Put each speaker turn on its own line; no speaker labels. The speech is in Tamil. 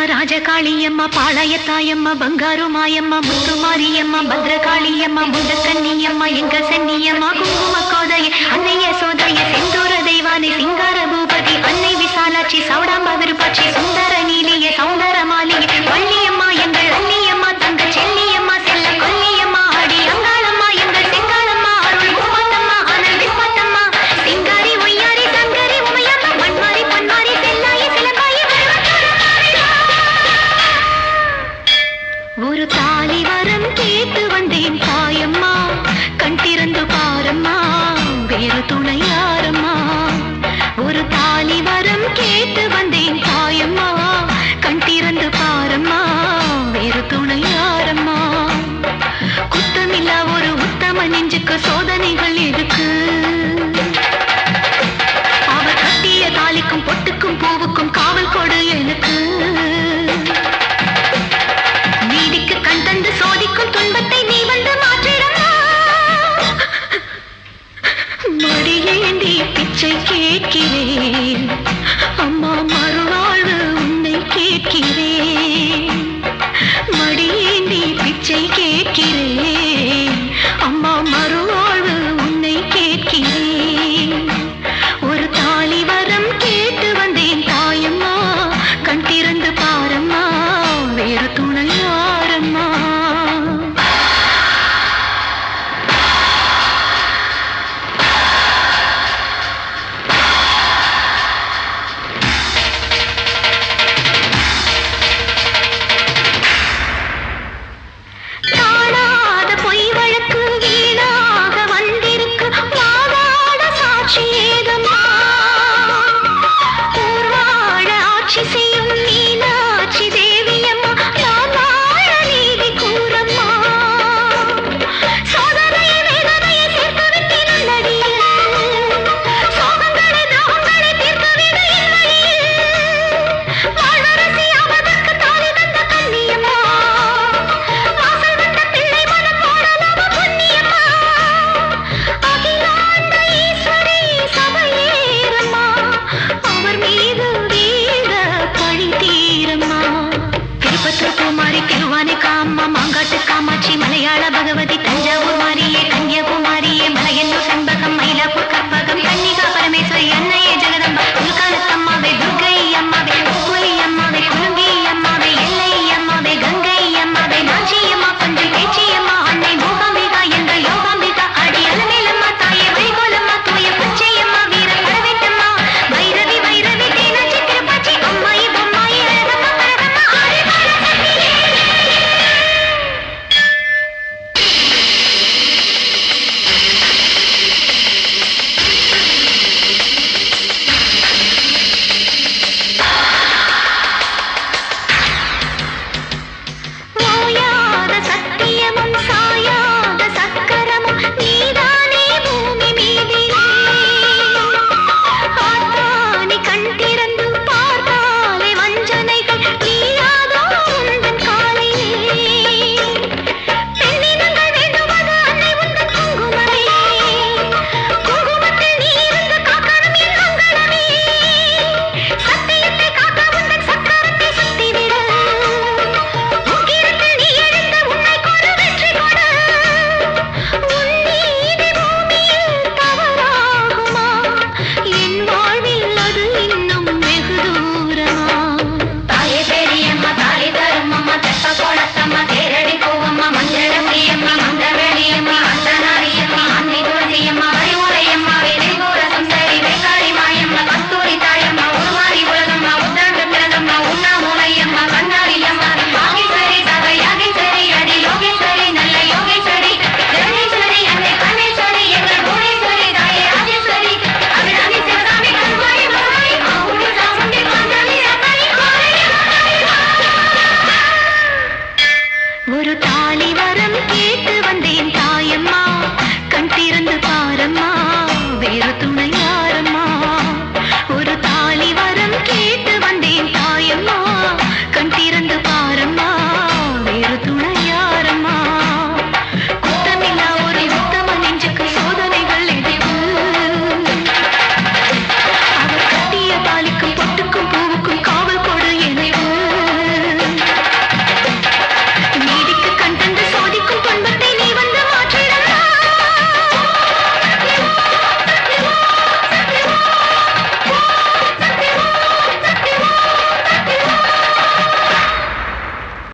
ராஜகாளியம்மா பாளையத்தாயம்மா பங்காரு மாயம்மா முத்துமாரியம்மா பத்ரகாளியம்மா முண்டக்கன்னியம்மா எங்க சென்னியம்மா குங்கும கோதைய அன்னைய சோதைய செந்தூர தெய்வானை சிங்கார பூபதி அன்னை விசாலாட்சி சௌடாம்பா விருப்பாட்சி சுந்தர நீலிய சௌந்தர மாளிகை வள்ளியம்மா எங்கள் அன்னியம்மா தங்க செல்லியம்மா செல்ல கொல்லியம்மா அடி அங்காளம்மா எங்கள் செங்காளம்மா அருள் முப்பாத்தம்மா அனல் விப்பாத்தம்மா சிங்காரி ஒய்யாரி சங்கரி உமையம்மா மண்மாரி பொன்மாரி செல்லாயி சிலம்பாயி ஒரு தாலி வரம் கேட்டு வந்தேன் தாயம்மா கண் திறந்து பாரம்மா வேறு துணை யாரம்மா ஒரு தாலி வரம் கேட்டு வந்தேன் தாயம்மா கண் திறந்து பாரம்மா வேறு துணை யாரம்மா குத்தமில்லா ஒரு உத்தம நெஞ்சுக்கு சோதனைகள் எதுக்கு அவர் கட்டிய தாலிக்கும் பொட்டுக்கும் பூவுக்கும் காவல் கொடு எனக்கு